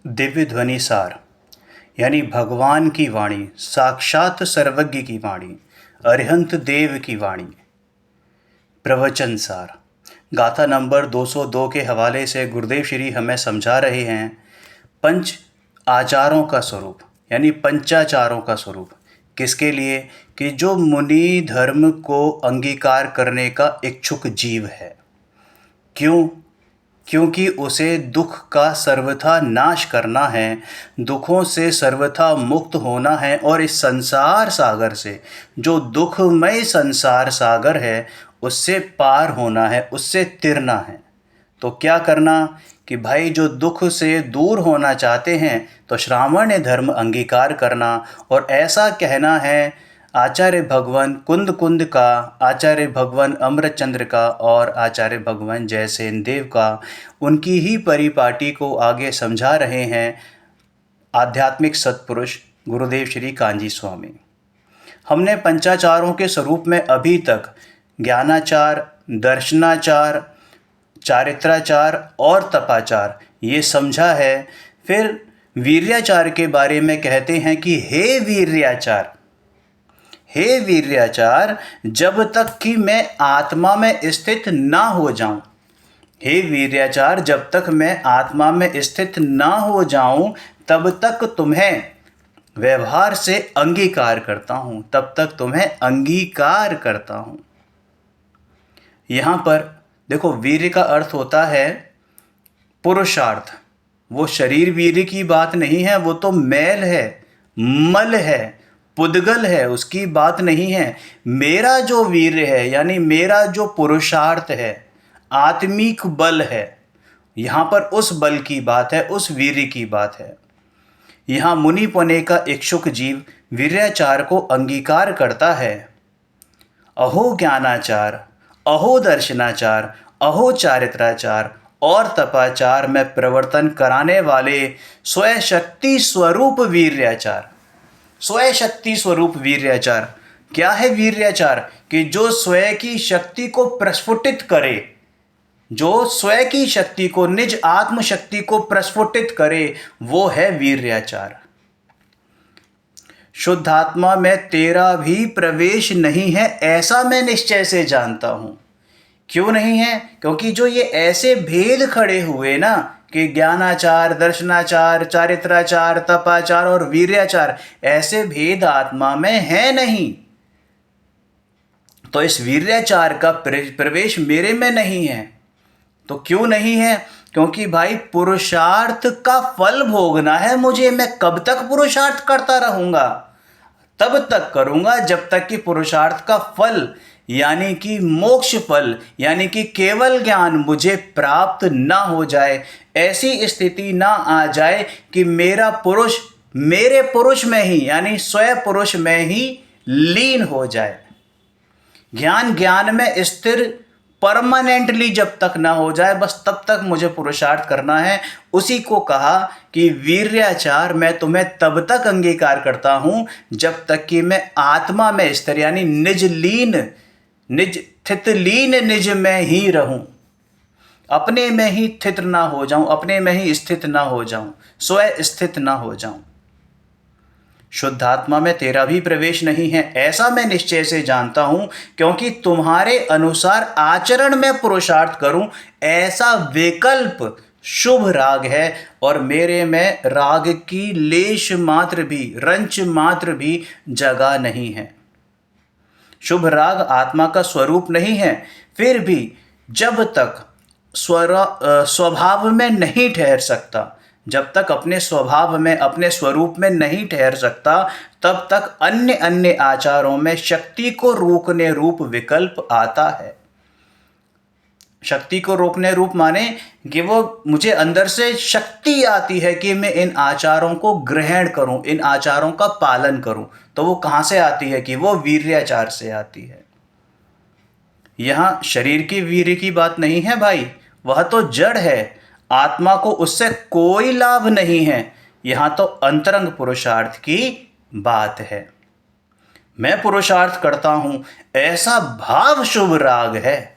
दिव्य ध्वनि सार यानी भगवान की वाणी, साक्षात सर्वज्ञ की वाणी, अरिहंत देव की वाणी। प्रवचन सार गाथा नंबर 202 के हवाले से गुरुदेव श्री हमें समझा रहे हैं पंच आचारों का स्वरूप यानी पंचाचारों का स्वरूप। किसके लिए? कि जो मुनि धर्म को अंगीकार करने का इच्छुक जीव है। क्यों? क्योंकि उसे दुख का सर्वथा नाश करना है, दुखों से सर्वथा मुक्त होना है और इस संसार सागर से, जो दुखमय संसार सागर है, उससे पार होना है, उससे तिरना है। तो क्या करना कि भाई जो दुख से दूर होना चाहते हैं तो श्रावण धर्म अंगीकार करना और ऐसा कहना है आचार्य भगवान कुंद कुंद का, आचार्य भगवान अमृतचंद्र का और आचार्य भगवान जयसेन देव का, उनकी ही परिपाटी को आगे समझा रहे हैं आध्यात्मिक सत्पुरुष गुरुदेव श्री कांजी स्वामी। हमने पंचाचारों के स्वरूप में अभी तक ज्ञानाचार, दर्शनाचार, चारित्राचार और तपाचार ये समझा है। फिर वीर्याचार के बारे में कहते हैं कि हे वीर्याचार, हे वीर्याचार, जब तक कि मैं आत्मा में स्थित ना हो जाऊं, हे वीर्याचार, जब तक मैं आत्मा में स्थित ना हो जाऊं तब तक तुम्हें व्यवहार से अंगीकार करता हूं, तब तक तुम्हें अंगीकार करता हूं। यहाँ पर देखो, वीर्य का अर्थ होता है पुरुषार्थ। वो शरीर वीर्य की बात नहीं है, वो तो मैल है, मल है, पुद्गल है, उसकी बात नहीं है। मेरा जो वीर्य है यानी मेरा जो पुरुषार्थ है, आत्मिक बल है, यहाँ पर उस बल की बात है, उस वीर्य की बात है। यहाँ मुनि पुणे का इच्छुक जीव वीर्याचार को अंगीकार करता है। अहो ज्ञानाचार, अहो दर्शनाचार, अहो चारित्राचार और तपाचार में प्रवर्तन कराने वाले स्वशक्ति स्वरूप वीर्याचार। स्वशक्ति स्वरूप वीर्याचार क्या है? वीर्याचार कि जो स्वयं की शक्ति को प्रस्फुटित करे, जो स्वयं की शक्ति को, निज आत्म शक्ति को प्रस्फुटित करे, वो है वीर्याचार। शुद्धात्मा में तेरा भी प्रवेश नहीं है, ऐसा मैं निश्चय से जानता हूं। क्यों नहीं है? क्योंकि जो ये ऐसे भेद खड़े हुए ना कि ज्ञानाचार, दर्शनाचार, चारित्राचार, तपाचार और वीर्याचार, ऐसे भेद आत्मा में है नहीं। तो इस वीर्याचार का प्रवेश मेरे में नहीं है। तो क्यों नहीं है? क्योंकि भाई पुरुषार्थ का फल भोगना है मुझे। मैं कब तक पुरुषार्थ करता रहूंगा? तब तक करूंगा जब तक कि पुरुषार्थ का फल यानी कि मोक्ष फल यानी कि केवल ज्ञान मुझे प्राप्त ना हो जाए। ऐसी स्थिति ना आ जाए कि मेरा पुरुष मेरे पुरुष में ही यानी स्वयं पुरुष में ही लीन हो जाए। ज्ञान ज्ञान में स्थिर परमानेंटली जब तक ना हो जाए, बस तब तक मुझे पुरुषार्थ करना है। उसी को कहा कि वीर्याचार मैं तुम्हें तब तक अंगीकार करता हूं जब तक कि मैं आत्मा में स्थिर यानी निज स्थित लीन निज में ही रहूं, अपने में ही स्थित ना हो जाऊं, अपने में ही स्थित ना हो जाऊं, स्वयं स्थित ना हो जाऊं। शुद्धात्मा में तेरा भी प्रवेश नहीं है, ऐसा मैं निश्चय से जानता हूं, क्योंकि तुम्हारे अनुसार आचरण में पुरुषार्थ करूं, ऐसा विकल्प शुभ राग है और मेरे में राग की लेश मात्र भी, रंच मात्र भी जगह नहीं है। शुभ राग आत्मा का स्वरूप नहीं है। फिर भी जब तक स्वभाव में नहीं ठहर सकता, जब तक अपने स्वभाव में, अपने स्वरूप में नहीं ठहर सकता, तब तक अन्य अन्य आचारों में शक्ति को रोकने रूप विकल्प आता है। शक्ति को रोकने रूप माने कि वो मुझे अंदर से शक्ति आती है कि मैं इन आचारों को ग्रहण करूं, इन आचारों का पालन करूं। तो वो कहां से आती है? कि वो वीर्याचार से आती है। यहां शरीर की वीर्य की बात नहीं है भाई, वह तो जड़ है, आत्मा को उससे कोई लाभ नहीं है। यहां तो अंतरंग पुरुषार्थ की बात है। मैं पुरुषार्थ करता हूं, ऐसा भाव शुभ राग है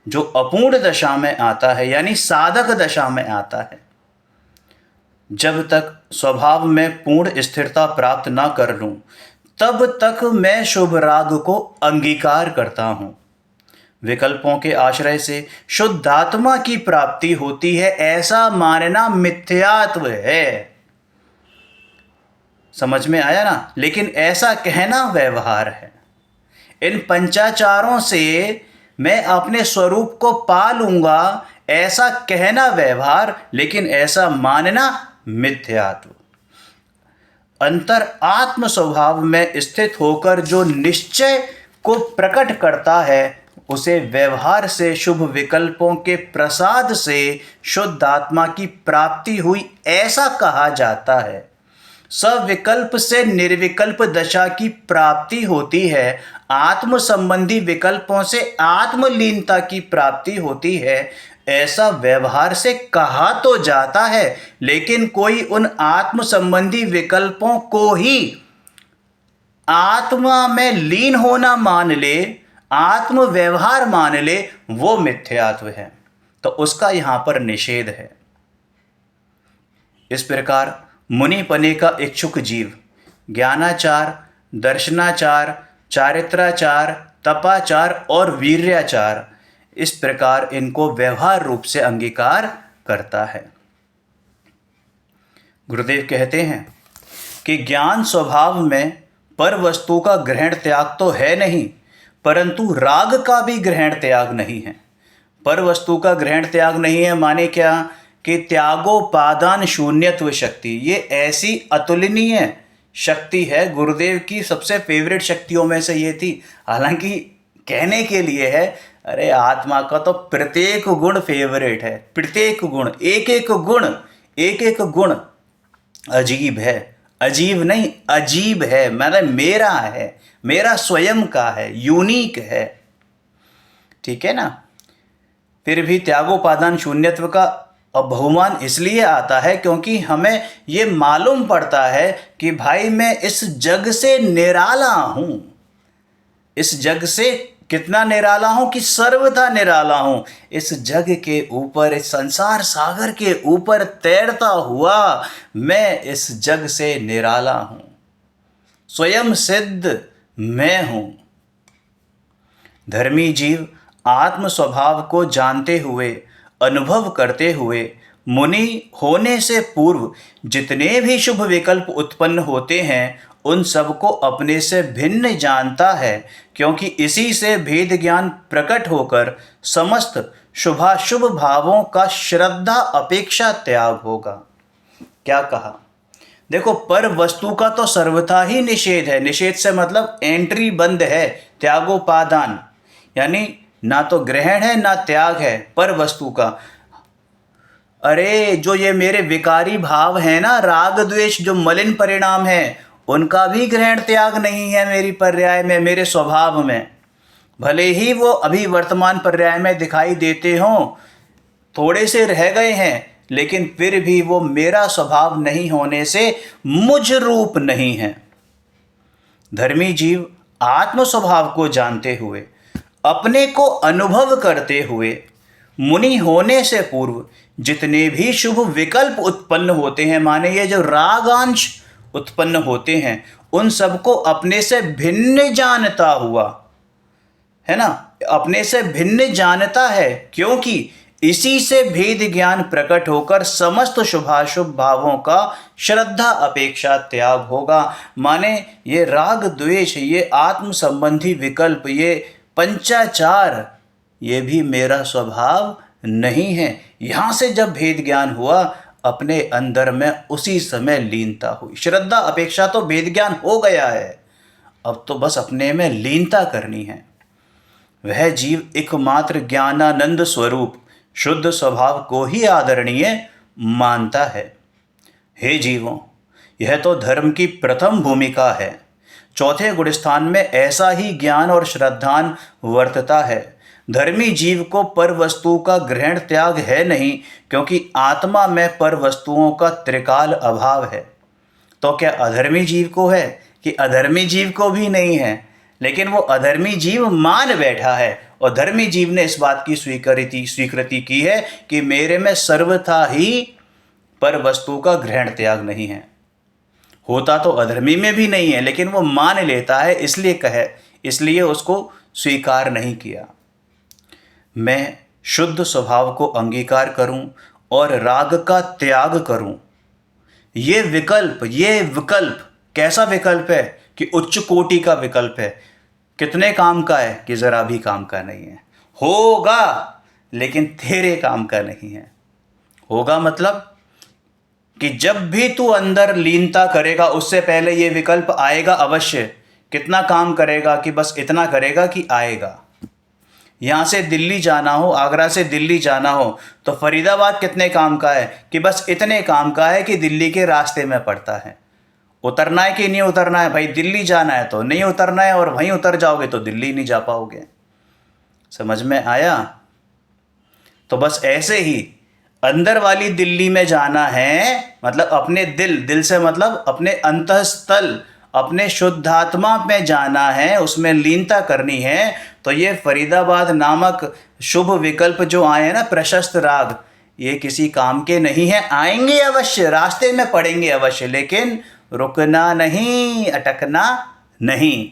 जो अपूर्ण दशा में आता है यानी साधक दशा में आता है। जब तक स्वभाव में पूर्ण स्थिरता प्राप्त न कर लूं, तब तक मैं शुभ राग को अंगीकार करता हूं। विकल्पों के आश्रय से शुद्धात्मा की प्राप्ति होती है, ऐसा मानना मिथ्यात्व है। समझ में आया ना? लेकिन ऐसा कहना व्यवहार है। इन पंचाचारों से मैं अपने स्वरूप को पा लूंगा, ऐसा कहना व्यवहार, लेकिन ऐसा मानना मिथ्यात्व। अंतर आत्म स्वभाव में स्थित होकर जो निश्चय को प्रकट करता है, उसे व्यवहार से शुभ विकल्पों के प्रसाद से शुद्ध आत्मा की प्राप्ति हुई, ऐसा कहा जाता है। सविकल्प से निर्विकल्प दशा की प्राप्ति होती है, आत्म संबंधी विकल्पों से आत्मलीनता की प्राप्ति होती है, ऐसा व्यवहार से कहा तो जाता है। लेकिन कोई उन आत्म संबंधी विकल्पों को ही आत्मा में लीन होना मान ले, आत्म व्यवहार मान ले, वो मिथ्यात्व है, तो उसका यहां पर निषेध है। इस प्रकार मुनिपने का इच्छुक जीव ज्ञानाचार, दर्शनाचार, चारित्राचार, तपाचार और वीर्याचार, इस प्रकार इनको व्यवहार रूप से अंगीकार करता है। गुरुदेव कहते हैं कि ज्ञान स्वभाव में पर वस्तु का ग्रहण त्याग तो है नहीं, परंतु राग का भी ग्रहण त्याग नहीं है। पर वस्तु का ग्रहण त्याग नहीं है माने क्या? कि त्यागोपादान शून्यत्व शक्ति, ये ऐसी अतुलनीय शक्ति है, गुरुदेव की सबसे फेवरेट शक्तियों में से ये थी। हालांकि कहने के लिए है, अरे आत्मा का तो प्रत्येक गुण फेवरेट है, प्रत्येक गुण, एक एक गुण अजीब है। अजीब नहीं, अजीब है, मतलब मेरा है, मेरा स्वयं का है, यूनिक है। ठीक है ना? फिर भी त्यागोपादान शून्यत्व का बहुमान इसलिए आता है क्योंकि हमें ये मालूम पड़ता है कि भाई मैं इस जग से निराला हूं। इस जग से कितना निराला हूं? कि सर्वथा निराला हूं। इस जग के ऊपर, इस संसार सागर के ऊपर तैरता हुआ मैं इस जग से निराला हूं, स्वयं सिद्ध मैं हूं। धर्मी जीव आत्म स्वभाव को जानते हुए, अनुभव करते हुए, मुनि होने से पूर्व जितने भी शुभ विकल्प उत्पन्न होते हैं, उन सबको अपने से भिन्न जानता है, क्योंकि इसी से भेद ज्ञान प्रकट होकर समस्त शुभाशुभ भावों का श्रद्धा अपेक्षा त्याग होगा। क्या कहा? देखो, पर वस्तु का तो सर्वथा ही निषेध है। निषेध से मतलब एंट्री बंद है, त्यागोपादान, यानी ना तो ग्रहण है ना त्याग है पर वस्तु का। अरे जो ये मेरे विकारी भाव है ना, राग द्वेष, जो मलिन परिणाम है, उनका भी ग्रहण त्याग नहीं है मेरी पर्याय में, मेरे स्वभाव में। भले ही वो अभी वर्तमान पर्याय में दिखाई देते हों, थोड़े से रह गए हैं, लेकिन फिर भी वो मेरा स्वभाव नहीं होने से मुझ रूप नहीं है। धर्मी जीव आत्म स्वभाव को जानते हुए, अपने को अनुभव करते हुए, मुनि होने से पूर्व जितने भी शुभ विकल्प उत्पन्न होते हैं, माने ये जो रागांश उत्पन्न होते हैं, उन सबको अपने से भिन्न जानता हुआ, है ना, अपने से भिन्न जानता है, क्योंकि इसी से भेद ज्ञान प्रकट होकर समस्त शुभाशुभ भावों का श्रद्धा अपेक्षा त्याग होगा। माने ये राग द्वेष, ये आत्म संबंधी विकल्प, ये पंचाचार, ये भी मेरा स्वभाव नहीं है। यहाँ से जब भेद ज्ञान हुआ, अपने अंदर में उसी समय लीनता हुई। श्रद्धा अपेक्षा तो भेद ज्ञान हो गया है, अब तो बस अपने में लीनता करनी है। वह जीव एकमात्र ज्ञानानंद स्वरूप शुद्ध स्वभाव को ही आदरणीय मानता है। हे जीवों, यह तो धर्म की प्रथम भूमिका है। चौथे गुणस्थान में ऐसा ही ज्ञान और श्रद्धान वर्तता है। धर्मी जीव को पर वस्तु का ग्रहण त्याग है नहीं, क्योंकि आत्मा में पर वस्तुओं का त्रिकाल अभाव है। तो क्या अधर्मी जीव को है? कि अधर्मी जीव को भी नहीं है, लेकिन वो अधर्मी जीव मान बैठा है, और धर्मी जीव ने इस बात की स्वीकृति की है कि मेरे में सर्वथा ही पर वस्तु का ग्रहण त्याग नहीं है। होता तो अधर्मी में भी नहीं है, लेकिन वो मान लेता है, इसलिए उसको स्वीकार नहीं किया। मैं शुद्ध स्वभाव को अंगीकार करूं और राग का त्याग करूं। ये विकल्प कैसा विकल्प है कि उच्च कोटि का विकल्प है। कितने काम का है कि ज़रा भी काम का नहीं है। होगा लेकिन तेरे काम का नहीं है। होगा मतलब कि जब भी तू अंदर लीनता करेगा उससे पहले ये विकल्प आएगा अवश्य। कितना काम करेगा कि बस इतना करेगा कि आएगा। यहाँ से दिल्ली जाना हो, आगरा से दिल्ली जाना हो, तो फरीदाबाद कितने काम का है कि बस इतने काम का है कि दिल्ली के रास्ते में पड़ता है। उतरना है कि नहीं उतरना है भाई, दिल्ली जाना है तो नहीं उतरना है, और वहीं उतर जाओगे तो दिल्ली नहीं जा पाओगे। समझ में आया? तो बस ऐसे ही अंदर वाली दिल्ली में जाना है, मतलब अपने दिल से मतलब अपने अंतःस्थल, अपने शुद्धात्मा में जाना है, उसमें लीनता करनी है। तो ये फरीदाबाद नामक शुभ विकल्प जो आए हैं ना, प्रशस्त राग, ये किसी काम के नहीं है। आएंगे अवश्य, रास्ते में पड़ेंगे अवश्य, लेकिन रुकना नहीं, अटकना नहीं।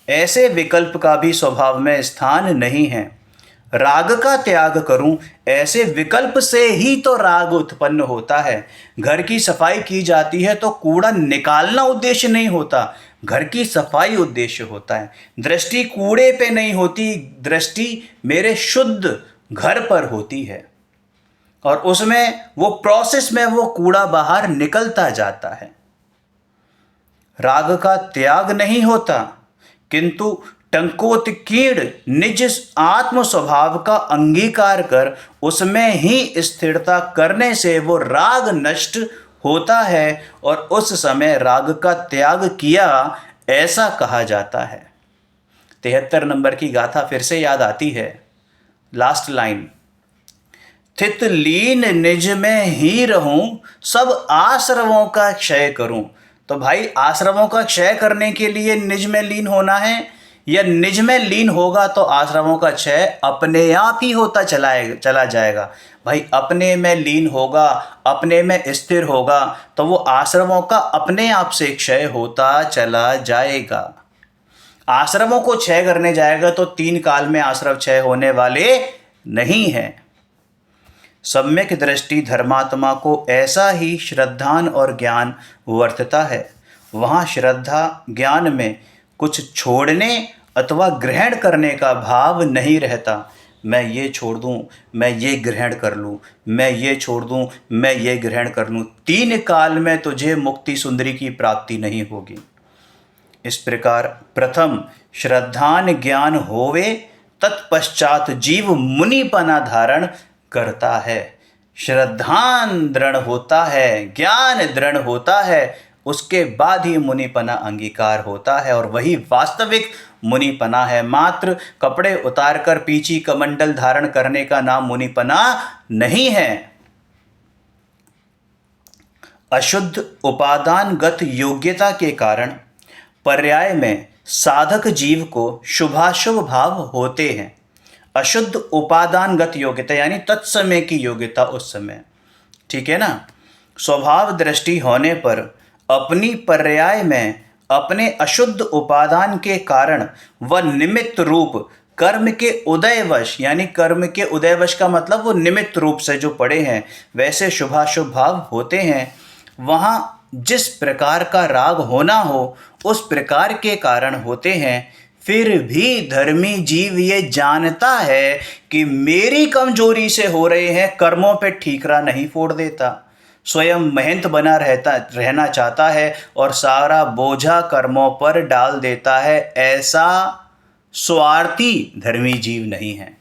ऐसे विकल्प का भी स्वभाव में स्थान नहीं है। राग का त्याग करूं, ऐसे विकल्प से ही तो राग उत्पन्न होता है। घर की सफाई की जाती है तो कूड़ा निकालना उद्देश्य नहीं होता, घर की सफाई उद्देश्य होता है। दृष्टि कूड़े पे नहीं होती, दृष्टि मेरे शुद्ध घर पर होती है, और उसमें वो प्रोसेस में वो कूड़ा बाहर निकलता जाता है। राग का त्याग नहीं होता, किंतु टंकोत्कीर्ण निज आत्म स्वभाव का अंगीकार कर उसमें ही स्थिरता करने से वो राग नष्ट होता है, और उस समय राग का त्याग किया ऐसा कहा जाता है। 73 नंबर की गाथा फिर से याद आती है। लास्ट लाइन, स्थित लीन निज में ही रहूं, सब आश्रमों का क्षय करूं। तो भाई आश्रमों का क्षय करने के लिए निज में लीन होना है, या निज में लीन होगा तो आश्रमों का क्षय अपने आप ही होता चला जाएगा। भाई अपने में लीन होगा, अपने में स्थिर होगा, तो वो आश्रमों का अपने आप से क्षय होता चला जाएगा। आश्रमों को क्षय करने जाएगा तो 3 काल में आश्रम क्षय होने वाले नहीं हैं। सम्यक दृष्टि धर्मात्मा को ऐसा ही श्रद्धान और ज्ञान वर्तता है। वहाँ श्रद्धा ज्ञान में कुछ छोड़ने अथवा ग्रहण करने का भाव नहीं रहता। मैं ये छोड़ दूँ, मैं ये ग्रहण कर लूँ, मैं ये छोड़ दूँ, मैं ये ग्रहण कर लूँ, 3 काल में तुझे मुक्ति सुंदरी की प्राप्ति नहीं होगी। इस प्रकार प्रथम श्रद्धान ज्ञान होवे, तत्पश्चात जीव मुनिपना धारण करता है। श्रद्धान दृढ़ होता है, ज्ञान दृढ़ होता है, उसके बाद ही मुनिपना अंगीकार होता है, और वही वास्तविक मुनिपना है। मात्र कपड़े उतारकर पीछी कमंडल धारण करने का नाम मुनिपना नहीं है। अशुद्ध उपादानगत योग्यता के कारण पर्याय में साधक जीव को शुभाशुभ भाव होते हैं। अशुद्ध उपादानगत योग्यता यानी तत्समय की योग्यता उस समय, ठीक है ना। स्वभाव दृष्टि होने पर अपनी पर्याय में अपने अशुद्ध उपादान के कारण व निमित्त रूप कर्म के उदयवश, यानी कर्म के उदयवश का मतलब वो निमित्त रूप से जो पड़े हैं वैसे शुभाशुभ भाव होते हैं। वहाँ जिस प्रकार का राग होना हो उस प्रकार के कारण होते हैं। फिर भी धर्मी जीव ये जानता है कि मेरी कमजोरी से हो रहे हैं, कर्मों पे ठीकरा नहीं फोड़ देता, स्वयं महंत बना रहना चाहता है और सारा बोझा कर्मों पर डाल देता है। ऐसा स्वार्थी धर्मी जीव नहीं है।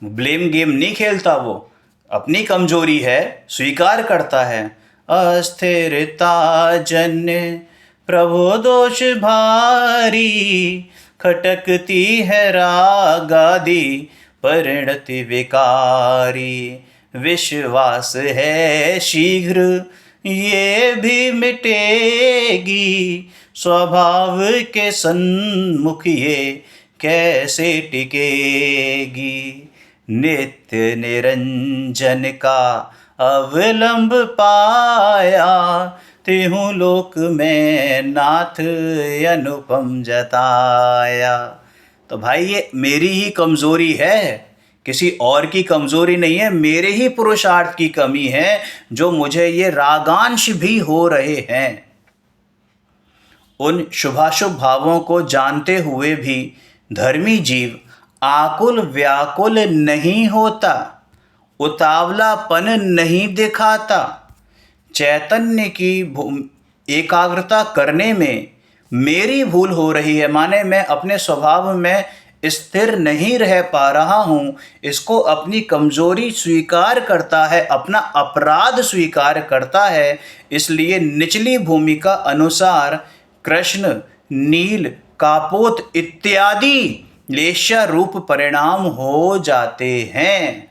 ब्लेम गेम नहीं खेलता, वो अपनी कमजोरी है स्वीकार करता है। अस्थिरता जन्य प्रभु दोष भारी, खटकती है रागादि परिणति विकारी। विश्वास है शीघ्र ये भी मिटेगी, स्वभाव के सन्मुख ये कैसे टिकेगी। नित्य निरंजन का अविलंब पाया, तिहु लोक में नाथ अनुपम जताया। तो भाई ये मेरी ही कमज़ोरी है, किसी और की कमज़ोरी नहीं है, मेरे ही पुरुषार्थ की कमी है जो मुझे ये रागांश भी हो रहे हैं। उन शुभाशुभ भावों को जानते हुए भी धर्मी जीव आकुल व्याकुल नहीं होता, उतावलापन नहीं दिखाता। चैतन्य की एकाग्रता करने में मेरी भूल हो रही है, माने मैं अपने स्वभाव में स्थिर नहीं रह पा रहा हूँ, इसको अपनी कमज़ोरी स्वीकार करता है, अपना अपराध स्वीकार करता है। इसलिए निचली भूमिका अनुसार कृष्ण, नील, कापोत इत्यादि लेश्या रूप परिणाम हो जाते हैं।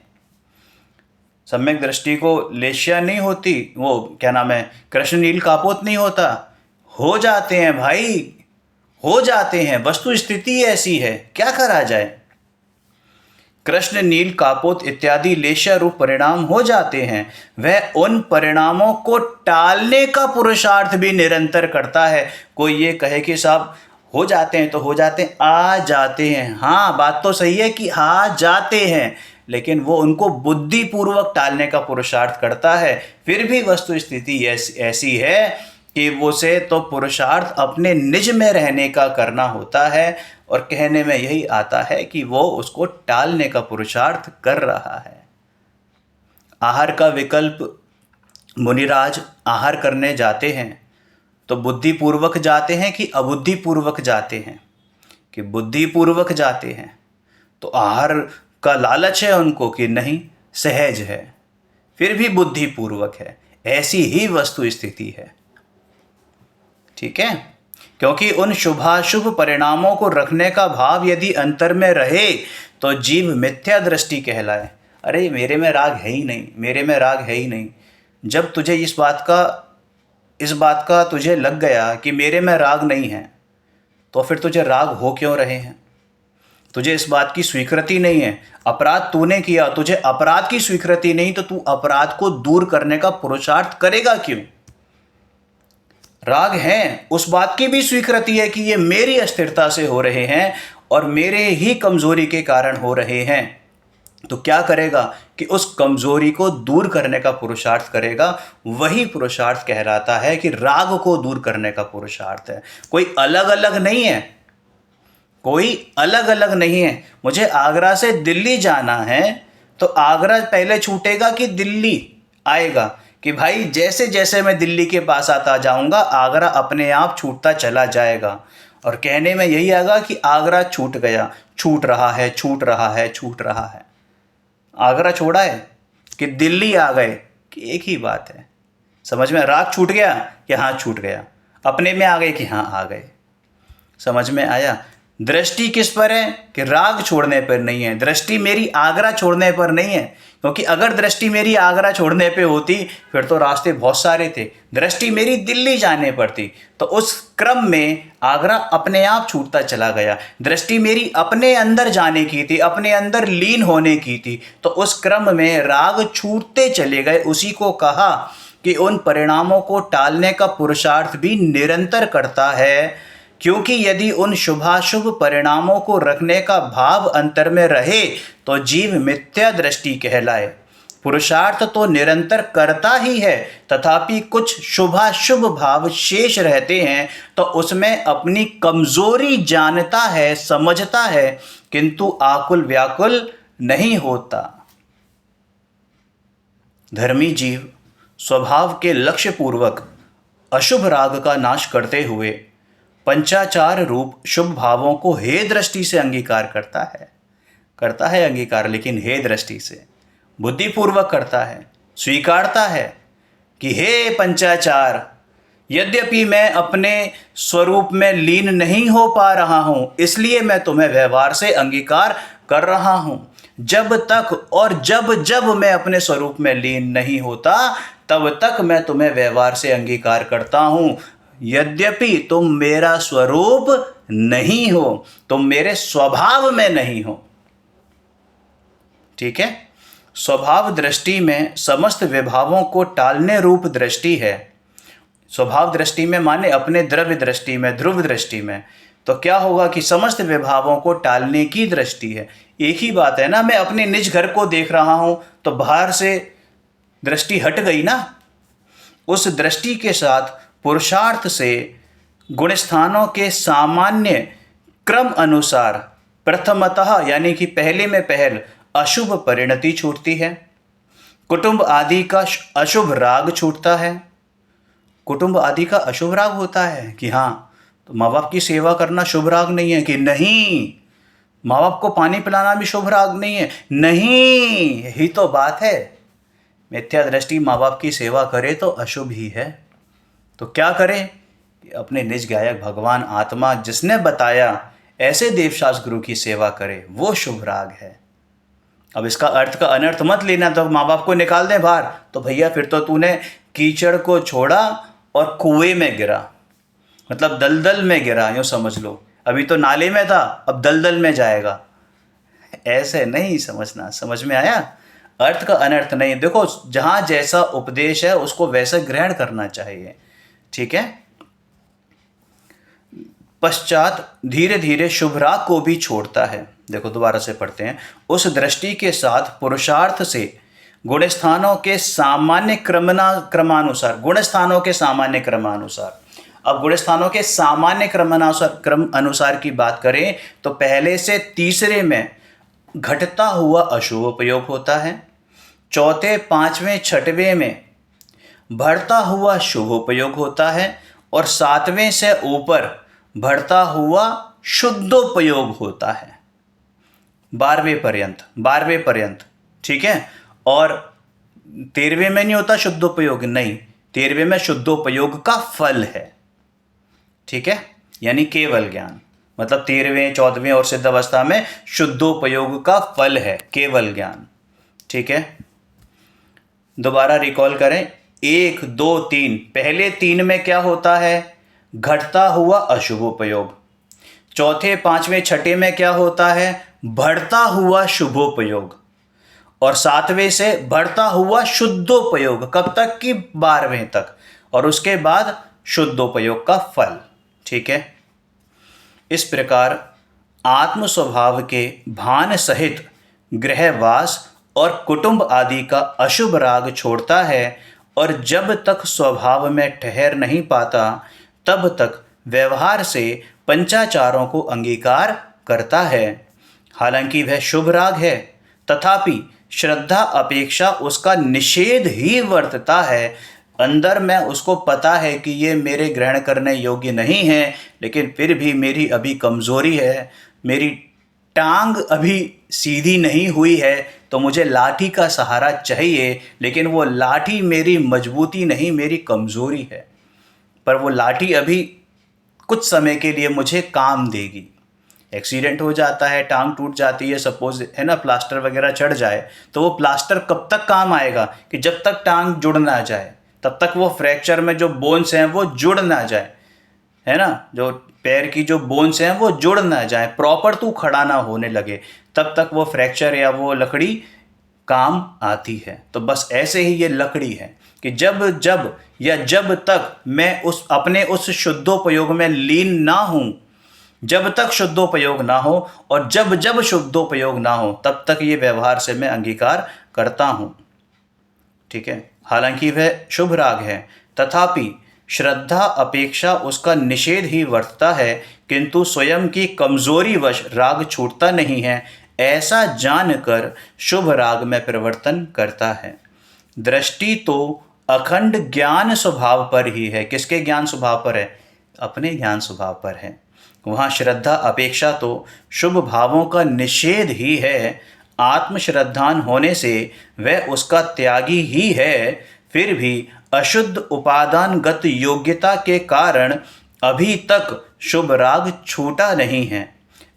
सम्यक दृष्टि को लेश्या नहीं होती, वो क्या नाम है, कृष्ण नील कापोत नहीं होता, हो जाते हैं भाई, हो जाते हैं। वस्तु स्थिति ऐसी है, क्या करा जाए। कृष्ण नील कापोत इत्यादि लेश्या रूप परिणाम हो जाते हैं। वह उन परिणामों को टालने का पुरुषार्थ भी निरंतर करता है। कोई ये कहे कि साहब हो जाते हैं तो हो जाते हैं, आ जाते हैं, हाँ बात तो सही है कि आ जाते हैं, लेकिन वो उनको बुद्धिपूर्वक टालने का पुरुषार्थ करता है। फिर भी वस्तु स्थिति ऐसी है कि वो से तो पुरुषार्थ अपने निज में रहने का करना होता है, और कहने में यही आता है कि वो उसको टालने का पुरुषार्थ कर रहा है। आहार का विकल्प मुनिराज आहार करने जाते हैं तो बुद्धिपूर्वक जाते हैं कि अबुद्धिपूर्वक जाते हैं, कि बुद्धिपूर्वक जाते हैं तो आहार का लालच है उनको कि नहीं सहज है, फिर भी बुद्धिपूर्वक है। ऐसी ही वस्तु स्थिति है, ठीक है। क्योंकि उन शुभाशुभ परिणामों को रखने का भाव यदि अंतर में रहे तो जीव मिथ्या दृष्टि कहलाए। अरे मेरे में राग है ही नहीं, मेरे में राग है ही नहीं। जब तुझे इस बात का तुझे लग गया कि मेरे में राग नहीं है, तो फिर तुझे राग हो क्यों रहे हैं। तुझे इस बात की स्वीकृति नहीं है, अपराध तूने किया, तुझे अपराध की स्वीकृति नहीं, तो तू अपराध को दूर करने का पुरुषार्थ करेगा क्यों। राग है, उस बात की भी स्वीकृति है कि ये मेरी अस्थिरता से हो रहे हैं और मेरे ही कमजोरी के कारण हो रहे हैं, तो क्या करेगा कि उस कमजोरी को दूर करने का पुरुषार्थ करेगा। वही पुरुषार्थ कहलाता है कि राग को दूर करने का पुरुषार्थ है। कोई अलग अलग नहीं है, कोई अलग अलग नहीं है। मुझे आगरा से दिल्ली जाना है तो आगरा पहले छूटेगा कि दिल्ली आएगा, कि भाई जैसे जैसे मैं दिल्ली के पास आता जाऊंगा आगरा अपने आप छूटता चला जाएगा। और कहने में यही आएगा कि आगरा छूट गया, छूट रहा है, छूट रहा है, छूट रहा है। आगरा छोड़ा है कि दिल्ली आ गए कि एक ही बात है। समझ में, राग छूट गया कि हाँ छूट गया, अपने में आ गए कि हाँ आ गए। समझ में आया। दृष्टि किस पर है कि राग छोड़ने पर नहीं है, दृष्टि मेरी आगरा छोड़ने पर नहीं है। क्योंकि अगर दृष्टि मेरी आगरा छोड़ने पे होती फिर तो रास्ते बहुत सारे थे। दृष्टि मेरी दिल्ली जाने पर थी, तो उस क्रम में आगरा अपने आप छूटता चला गया। दृष्टि मेरी अपने अंदर जाने की थी, अपने अंदर लीन होने की थी, तो उस क्रम में राग छूटते चले गए। उसी को कहा कि उन परिणामों को टालने का पुरुषार्थ भी निरंतर करता है। क्योंकि यदि उन शुभाशुभ परिणामों को रखने का भाव अंतर में रहे तो जीव मिथ्या दृष्टि कहलाए। पुरुषार्थ तो निरंतर करता ही है, तथापि कुछ शुभाशुभ भाव शेष रहते हैं तो उसमें अपनी कमजोरी जानता है, समझता है, किंतु आकुल व्याकुल नहीं होता। धर्मी जीव स्वभाव के लक्ष्य पूर्वक अशुभ राग का नाश करते हुए पंचाचार रूप शुभ भावों को हे दृष्टि से अंगीकार करता है अंगीकार, लेकिन हे दृष्टि से बुद्धिपूर्वक करता है, स्वीकारता है कि हे पंचाचार, यद्यपि मैं अपने स्वरूप में लीन नहीं हो पा रहा हूँ, इसलिए मैं तुम्हें व्यवहार से अंगीकार कर रहा हूँ। जब तक और जब जब मैं अपने स्वरूप में लीन नहीं होता तब तक मैं तुम्हें व्यवहार से अंगीकार करता हूँ। यद्यपि तुम मेरा स्वरूप नहीं हो, तुम मेरे स्वभाव में नहीं हो। ठीक है, स्वभाव दृष्टि में समस्त विभावों को टालने रूप दृष्टि है। स्वभाव दृष्टि में माने अपने द्रव्य दृष्टि में, ध्रुव दृष्टि में, तो क्या होगा कि समस्त विभावों को टालने की दृष्टि है। एक ही बात है ना, मैं अपने निज घर को देख रहा हूं तो बाहर से दृष्टि हट गई ना। उस दृष्टि के साथ पुरुषार्थ से गुण स्थानों के सामान्य क्रम अनुसार प्रथमतः यानी कि पहले में पहल अशुभ परिणति छूटती है। कुटुंब आदि का अशुभ राग छूटता है। कुटुंब आदि का अशुभ राग होता है कि हाँ, तो माँ बाप की सेवा करना शुभ राग नहीं है कि नहीं, माँ बाप को पानी पिलाना भी शुभ राग नहीं है, नहीं, यही तो बात है। मिथ्या दृष्टि माँ बाप की सेवा करे तो अशुभ ही है। तो क्या करें कि अपने निज गायक भगवान आत्मा जिसने बताया ऐसे देवशास्त्र गुरु की सेवा करे, वो शुभ राग है। अब इसका अर्थ का अनर्थ मत लेना, तो माँ बाप को निकाल दें बाहर तो भैया फिर तो तूने कीचड़ को छोड़ा और कुएं में गिरा, मतलब दलदल में गिरा, यूँ समझ लो। अभी तो नाले में था, अब दलदल में जाएगा। ऐसे नहीं समझना। समझ में आया? अर्थ का अनर्थ नहीं। देखो, जहाँ जैसा उपदेश है उसको वैसा ग्रहण करना चाहिए, ठीक है। पश्चात धीरे धीरे शुभ राग को भी छोड़ता है। देखो दोबारा से पढ़ते हैं। उस दृष्टि के साथ पुरुषार्थ से गुण स्थानों के सामान्य क्रमानुसार, गुण स्थानों के सामान्य क्रमानुसार, अब गुण स्थानों के सामान्य क्रम अनुसार की बात करें तो पहले से तीसरे में घटता हुआ अशुभ उपयोग होता है। चौथे, पांचवें, छठवें में बढ़ता हुआ शुभ उपयोग होता है और सातवें से ऊपर बढ़ता हुआ शुद्धोपयोग होता है। 12वें पर्यंत, ठीक है। और 13वें में नहीं होता शुद्धोपयोग, नहीं, 13वें में शुद्धोपयोग का फल है, ठीक है, यानी केवल ज्ञान। मतलब 13वें, 14वें और सिद्ध अवस्था में शुद्धोपयोग का फल है केवल ज्ञान, ठीक है। दोबारा रिकॉल करें, 1, 2, 3। पहले 3 में क्या होता है? घटता हुआ अशुभ उपयोग। चौथे, पांचवें, छठे में क्या होता है? बढ़ता हुआ शुभोपयोग। और सातवें से बढ़ता हुआ शुद्धोपयोग। कब तक कि 12वें तक। और उसके बाद शुद्धोपयोग का फल, ठीक है। इस प्रकार आत्म स्वभाव के भान सहित गृहवास और कुटुंब आदि का अशुभ राग छोड़ता है और जब तक स्वभाव में ठहर नहीं पाता तब तक व्यवहार से पंचाचारों को अंगीकार करता है। हालांकि वह शुभ राग है, तथापि श्रद्धा अपेक्षा उसका निषेध ही वर्तता है। अंदर में उसको पता है कि ये मेरे ग्रहण करने योग्य नहीं है, लेकिन फिर भी मेरी अभी कमज़ोरी है, मेरी टांग अभी सीधी नहीं हुई है, तो मुझे लाठी का सहारा चाहिए। लेकिन वो लाठी मेरी मजबूती नहीं, मेरी कमज़ोरी है। पर वो लाठी अभी कुछ समय के लिए मुझे काम देगी। एक्सीडेंट हो जाता है, टांग टूट जाती है, सपोज है ना, प्लास्टर वगैरह चढ़ जाए, तो वो प्लास्टर कब तक काम आएगा? कि जब तक टांग जुड़ ना जाए, तब तक वो फ्रैक्चर में जो बोन्स हैं वो जुड़ ना जाए, है ना, जो पैर की जो बोन्स हैं वो जुड़ ना जाए, प्रॉपर तू खड़ा ना होने लगे, तब तक वो फ्रैक्चर या वो लकड़ी काम आती है। तो बस ऐसे ही ये लकड़ी है कि जब तक मैं अपने उस शुद्धोपयोग में लीन ना हूँ, जब तक शुद्धोपयोग ना हो और जब शुद्धोपयोग ना हो, तब तक ये व्यवहार से मैं अंगीकार करता हूँ, ठीक है। हालांकि वह शुभ राग है, तथापि श्रद्धा अपेक्षा उसका निषेध ही वर्तता है, किंतु स्वयं की कमजोरी वश राग छूटता नहीं है। ऐसा जानकर शुभ राग में परिवर्तन करता है। दृष्टि तो अखंड ज्ञान स्वभाव पर ही है। किसके ज्ञान स्वभाव पर है? अपने ज्ञान स्वभाव पर है। वहाँ श्रद्धा अपेक्षा तो शुभ भावों का निषेध ही है। आत्मश्रद्धान होने से वह उसका त्यागी ही है, फिर भी अशुद्ध उपादानगत योग्यता के कारण अभी तक शुभ राग छूटा नहीं है।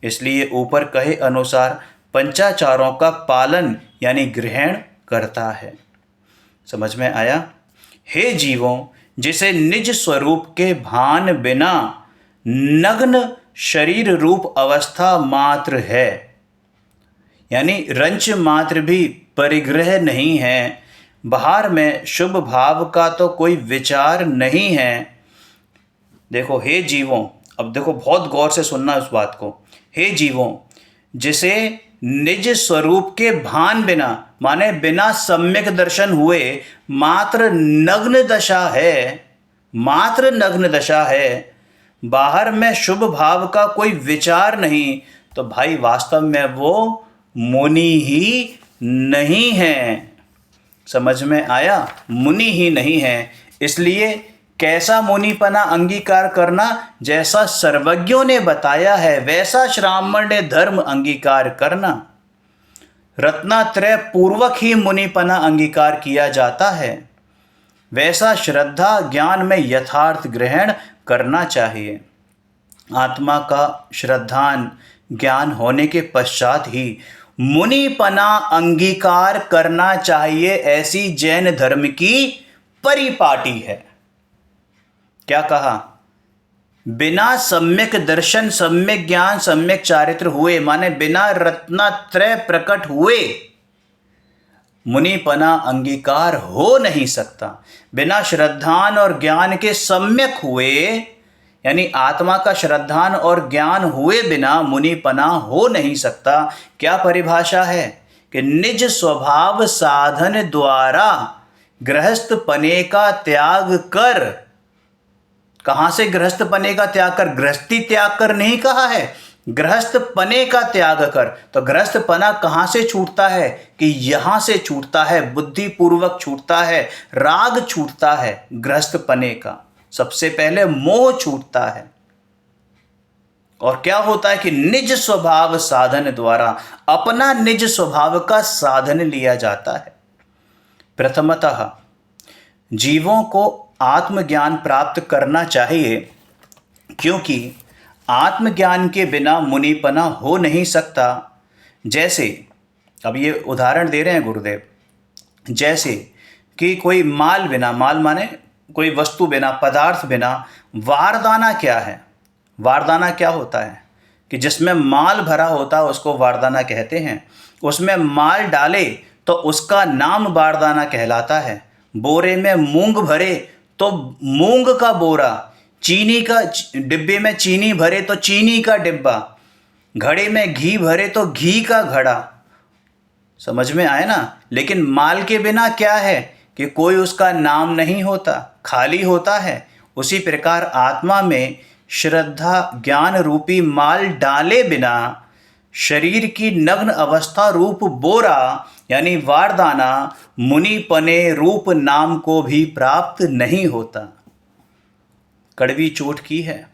इसलिए ऊपर कहे अनुसार पंचाचारों का पालन यानी ग्रहण करता है। समझ में आया? हे जीवों, जिसे निज स्वरूप के भान बिना नग्न शरीर रूप अवस्था मात्र है, यानी रंच मात्र भी परिग्रह नहीं है, बाहर में शुभ भाव का तो कोई विचार नहीं है। देखो हे जीवों, अब देखो बहुत गौर से सुनना उस बात को। हे जीवों, जिसे निज स्वरूप के भान बिना, माने बिना सम्यक दर्शन हुए मात्र नग्न दशा है, मात्र नग्न दशा है, बाहर में शुभ भाव का कोई विचार नहीं, तो भाई वास्तव में वो मुनि ही नहीं है। समझ में आया? मुनि ही नहीं है। इसलिए कैसा मुनिपना अंगीकार करना? जैसा सर्वज्ञों ने बताया है वैसा श्रामण्य धर्म अंगीकार करना। रत्नात्रय पूर्वक ही मुनिपना अंगीकार किया जाता है, वैसा श्रद्धा ज्ञान में यथार्थ ग्रहण करना चाहिए। आत्मा का श्रद्धान ज्ञान होने के पश्चात ही मुनिपना अंगीकार करना चाहिए, ऐसी जैन धर्म की परिपाटी है। क्या कहा? बिना सम्यक दर्शन, सम्यक ज्ञान, सम्यक चारित्र हुए, माने बिना रत्नात्रय प्रकट हुए मुनिपना अंगीकार हो नहीं सकता। बिना श्रद्धान और ज्ञान के सम्यक हुए, यानी आत्मा का श्रद्धान और ज्ञान हुए बिना मुनिपना हो नहीं सकता। क्या परिभाषा है? कि निज स्वभाव साधन द्वारा गृहस्थ पने का त्याग कर। कहाँ से गृहस्थ पने का त्याग कर? गृहस्थी त्याग कर नहीं कहा है, गृहस्थ पने का त्याग कर। तो गृहस्थ पना कहाँ से छूटता है? कि यहाँ से छूटता है, बुद्धि पूर्वक छूटता है, राग छूटता है गृहस्थ पने का। सबसे पहले मोह छूटता है। और क्या होता है कि निज स्वभाव साधन द्वारा अपना निज स्वभाव का साधन लिया जाता है। प्रथमतः जीवों को आत्मज्ञान प्राप्त करना चाहिए, क्योंकि आत्मज्ञान के बिना मुनिपना हो नहीं सकता। जैसे अब ये उदाहरण दे रहे हैं गुरुदेव, जैसे कि कोई माल बिना, माल माने कोई वस्तु बिना, पदार्थ बिना वारदाना क्या है? वारदाना क्या होता है? कि जिसमें माल भरा होता है उसको वारदाना कहते हैं। उसमें माल डाले तो उसका नाम वारदाना कहलाता है। बोरे में मूंग भरे तो मूंग का बोरा, चीनी का डिब्बे में चीनी भरे तो चीनी का डिब्बा, घड़े में घी भरे तो घी का घड़ा। समझ में आए ना? लेकिन माल के बिना क्या है कि कोई उसका नाम नहीं होता, खाली होता है। उसी प्रकार आत्मा में श्रद्धा ज्ञान रूपी माल डाले बिना शरीर की नग्न अवस्था रूप बोरा यानी वारदाना मुनिपने रूप नाम को भी प्राप्त नहीं होता। कड़वी चोट की है।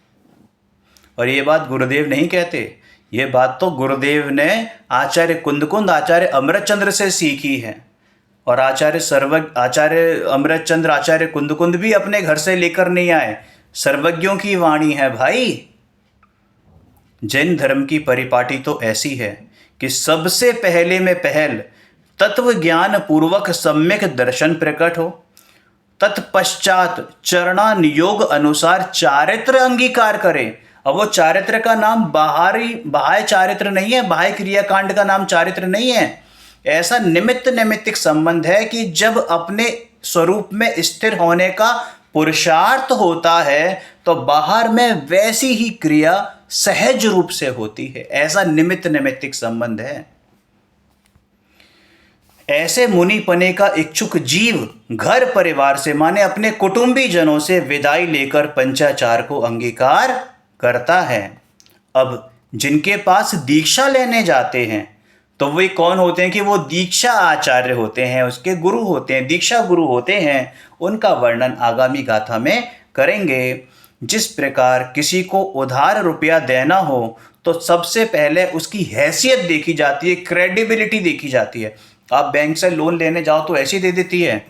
और ये बात गुरुदेव नहीं कहते, ये बात तो गुरुदेव ने आचार्य कुंदकुंद, आचार्य अमृतचंद्र से सीखी है। और आचार्य अमृतचंद्र, आचार्य कुंदकुंद भी अपने घर से लेकर नहीं आए, सर्वज्ञों की वाणी है भाई। जैन धर्म की परिपाटी तो ऐसी है कि सबसे पहले में पहल तत्व ज्ञान पूर्वक सम्यक दर्शन प्रकट हो, तत्पश्चात चरणानुयोग अनुसार चारित्र अंगीकार करें। अब वो चारित्र का नाम बाह्य चारित्र नहीं है, बाह्य क्रियाकांड का नाम चारित्र नहीं है। ऐसा निमित्त नैमित्तिक संबंध है कि जब अपने स्वरूप में स्थिर होने का पुरुषार्थ होता है तो बाहर में वैसी ही क्रिया सहज रूप से होती है। ऐसा निमित्त नैमित्तिक संबंध है। ऐसे मुनिपने का इच्छुक जीव घर परिवार से, माने अपने कुटुंबी जनों से विदाई लेकर पंचाचार को अंगीकार करता है। अब जिनके पास दीक्षा लेने जाते हैं तो वे कौन होते हैं? कि वो दीक्षा आचार्य होते हैं, उसके गुरु होते हैं, दीक्षा गुरु होते हैं। उनका वर्णन आगामी गाथा में करेंगे। जिस प्रकार किसी को उधार रुपया देना हो तो सबसे पहले उसकी हैसियत देखी जाती है, क्रेडिबिलिटी देखी जाती है। आप बैंक से लोन लेने जाओ तो ऐसी दे देती है?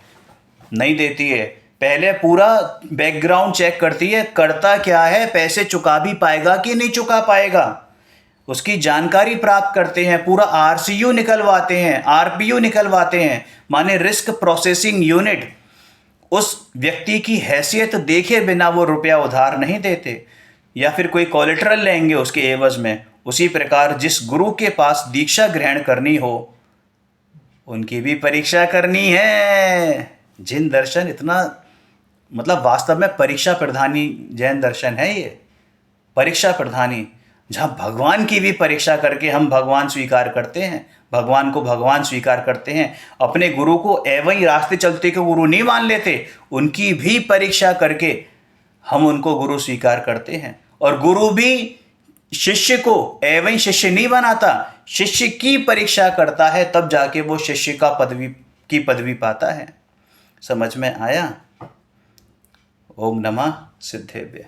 नहीं देती है। पहले पूरा बैकग्राउंड चेक करती है, करता क्या है, पैसे चुका भी पाएगा कि नहीं चुका पाएगा, उसकी जानकारी प्राप्त करते हैं। पूरा आरसीयू निकलवाते हैं, आरपीयू निकलवाते हैं, माने रिस्क प्रोसेसिंग यूनिट। उस व्यक्ति की हैसियत देखे बिना वो रुपया उधार नहीं देते, या फिर कोई कोलेटरल लेंगे उसके एवज में। उसी प्रकार जिस गुरु के पास दीक्षा ग्रहण करनी हो उनकी भी परीक्षा करनी है। जिन दर्शन इतना मतलब वास्तव में परीक्षा प्रधानी जैन दर्शन है ये, परीक्षा प्रधानी, जहाँ भगवान की भी परीक्षा करके हम भगवान स्वीकार करते हैं, भगवान को भगवान स्वीकार करते हैं। अपने गुरु को एवं ही रास्ते चलते के गुरु नहीं मान लेते, उनकी भी परीक्षा करके हम उनको गुरु स्वीकार करते हैं। और गुरु भी शिष्य को एवं शिष्य नहीं बनाता, शिष्य की परीक्षा करता है, तब जाके वो शिष्य का पदवी पाता है। समझ में आया? ओम नमः सिद्धेभ्य।